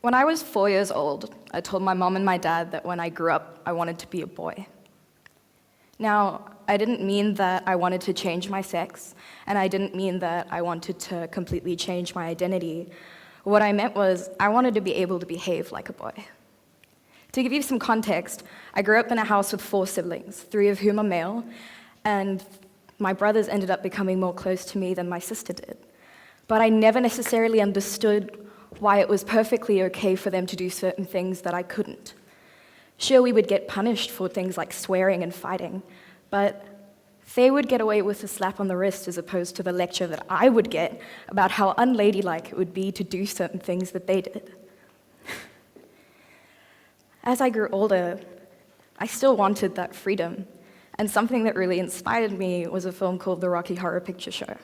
When I was 4 years old, I told my mom and my dad that when I grew up, I wanted to be a boy. Now, I didn't mean that I wanted to change my sex, and I didn't mean that I wanted to completely change my identity. What I meant was I wanted to be able to behave like a boy. To give you some context, I grew up in a house with 4 siblings, 3 of whom are male, and my brothers ended up becoming more close to me than my sister did. But I never necessarily understood why it was perfectly okay for them to do certain things that I couldn't. Sure, we would get punished for things like swearing and fighting, but they would get away with a slap on the wrist as opposed to the lecture that I would get about how unladylike it would be to do certain things that they did. As I grew older, I still wanted that freedom, and something that really inspired me was a film called The Rocky Horror Picture Show.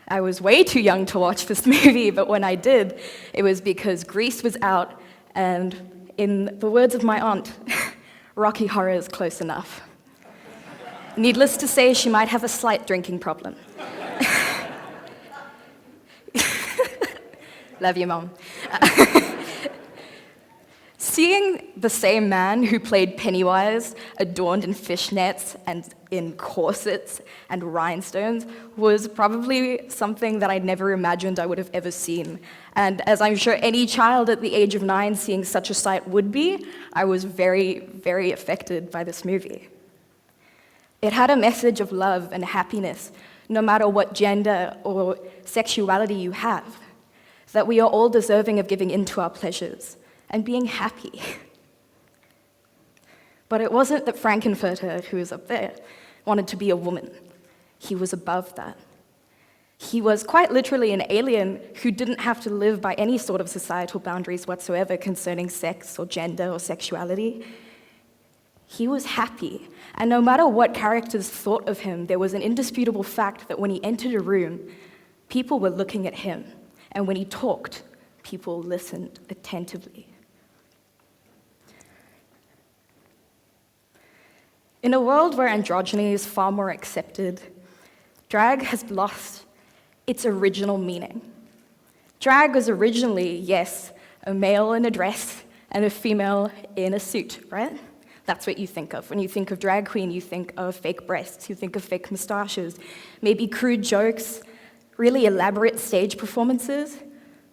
I was way too young to watch this movie, but when I did, it was because Grease was out, and in the words of my aunt, Rocky Horror is close enough. Needless to say, she might have a slight drinking problem. Love you, Mom. Seeing the same man who played Pennywise adorned in fishnets and in corsets and rhinestones was probably something that I never imagined I would have ever seen. And as I'm sure any child at the age of 9 seeing such a sight would be, I was very, very affected by this movie. It had a message of love and happiness, no matter what gender or sexuality you have, that we are all deserving of giving in to our pleasures and being happy. But it wasn't that Frankenfurter, who is up there, wanted to be a woman. He was above that. He was quite literally an alien who didn't have to live by any sort of societal boundaries whatsoever concerning sex or gender or sexuality. He was happy, and no matter what characters thought of him, there was an indisputable fact that when he entered a room, people were looking at him, and when he talked, people listened attentively. In a world where androgyny is far more accepted, drag has lost its original meaning. Drag was originally, yes, a male in a dress and a female in a suit, right? That's what you think of. When you think of drag queen, you think of fake breasts, you think of fake moustaches, maybe crude jokes, really elaborate stage performances.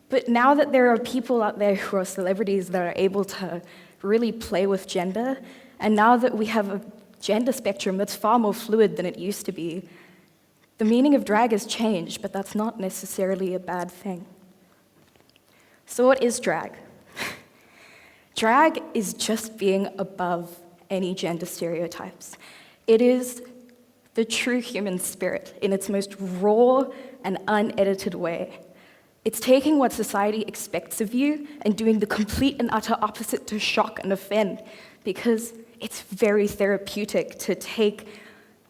But now that there are people out there who are celebrities that are able to really play with gender, and now that we have a gender spectrum that's far more fluid than it used to be, the meaning of drag has changed, but that's not necessarily a bad thing. So what is drag? Drag is just being above any gender stereotypes. It is the true human spirit in its most raw and unedited way. It's taking what society expects of you and doing the complete and utter opposite to shock and offend, because it's very therapeutic to take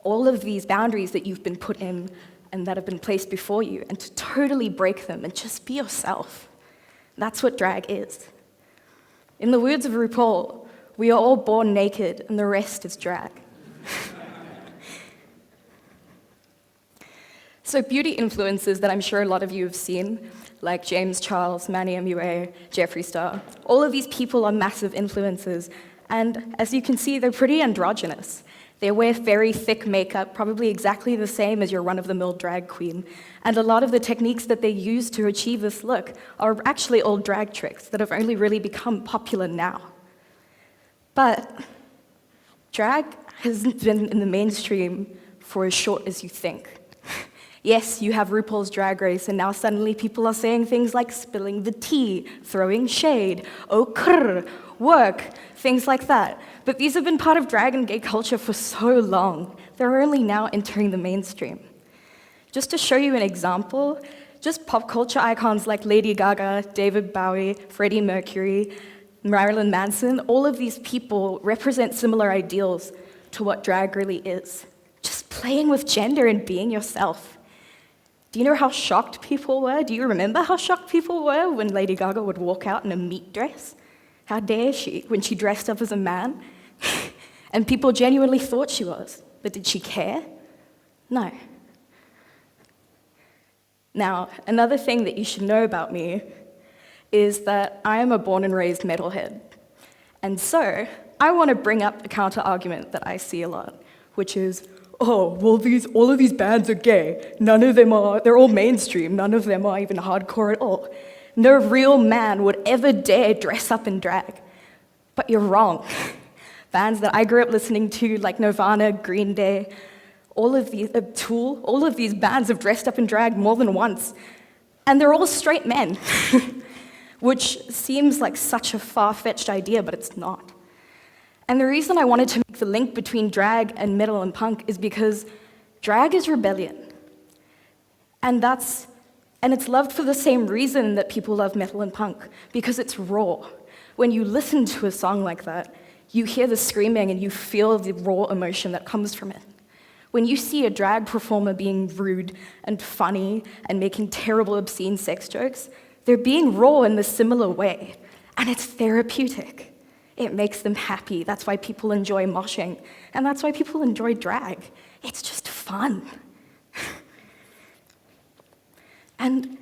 all of these boundaries that you've been put in and that have been placed before you and to totally break them and just be yourself. That's what drag is. In the words of RuPaul, we are all born naked and the rest is drag. So beauty influencers that I'm sure a lot of you have seen, like James Charles, Manny MUA, Jeffree Star, all of these people are massive influencers, and as you can see, they're pretty androgynous. They wear very thick makeup, probably exactly the same as your run-of-the-mill drag queen, and a lot of the techniques that they use to achieve this look are actually old drag tricks that have only really become popular now. But drag hasn't been in the mainstream for as short as you think. Yes, you have RuPaul's Drag Race, and now suddenly people are saying things like spilling the tea, throwing shade, oh krr, work, things like that. But these have been part of drag and gay culture for so long. They're only now entering the mainstream. Just to show you an example, just pop culture icons like Lady Gaga, David Bowie, Freddie Mercury, Marilyn Manson, all of these people represent similar ideals to what drag really is. Just playing with gender and being yourself. Do you know how shocked people were? Do you remember how shocked people were when Lady Gaga would walk out in a meat dress? How dare she, when she dressed up as a man? And people genuinely thought she was, but did she care? No. Now, another thing that you should know about me is that I am a born and raised metalhead. And so I want to bring up a counter-argument that I see a lot, which is, oh, well, all of these bands are gay. None of them are, they're all mainstream. None of them are even hardcore at all. No real man would ever dare dress up in drag. But you're wrong. Bands that I grew up listening to, like Nirvana, Green Day, all of these, Tool, all of these bands have dressed up in drag more than once. And they're all straight men, which seems like such a far-fetched idea, but it's not. And the reason I wanted to make the link between drag and metal and punk is because drag is rebellion. And it's loved for the same reason that people love metal and punk, because it's raw. When you listen to a song like that, you hear the screaming and you feel the raw emotion that comes from it. When you see a drag performer being rude and funny and making terrible, obscene sex jokes, they're being raw in the similar way, and it's therapeutic. It makes them happy. That's why people enjoy moshing, and that's why people enjoy drag. It's just fun. And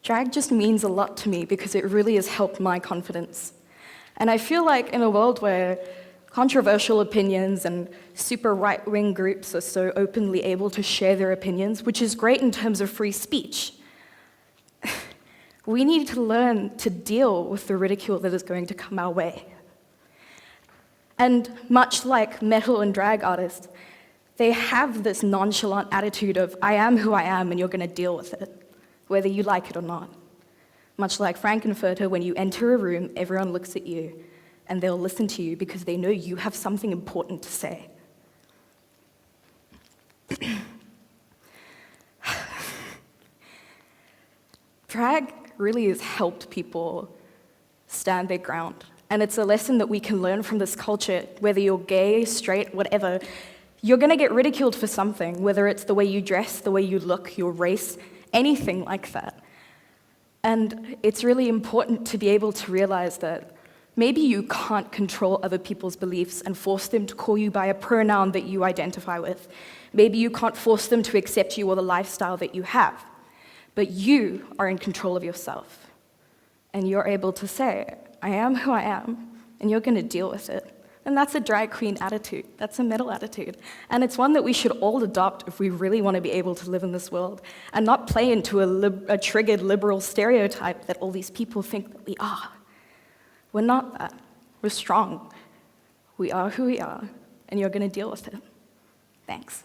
drag just means a lot to me because it really has helped my confidence. And I feel like in a world where controversial opinions and super right-wing groups are so openly able to share their opinions, which is great in terms of free speech, we need to learn to deal with the ridicule that is going to come our way. And much like metal and drag artists, they have this nonchalant attitude of, I am who I am and you're going to deal with it, whether you like it or not. Much like Frankenfurter, when you enter a room, everyone looks at you and they'll listen to you because they know you have something important to say. Drag really has helped people stand their ground. And it's a lesson that we can learn from this culture, whether you're gay, straight, whatever. You're going to get ridiculed for something, whether it's the way you dress, the way you look, your race, anything like that. And it's really important to be able to realize that maybe you can't control other people's beliefs and force them to call you by a pronoun that you identify with. Maybe you can't force them to accept you or the lifestyle that you have. But you are in control of yourself. And you're able to say, I am who I am, and you're going to deal with it. And that's a drag queen attitude. That's a metal attitude. And it's one that we should all adopt if we really want to be able to live in this world and not play into a triggered liberal stereotype that all these people think that we are. We're not that. We're strong. We are who we are, and you're going to deal with it. Thanks.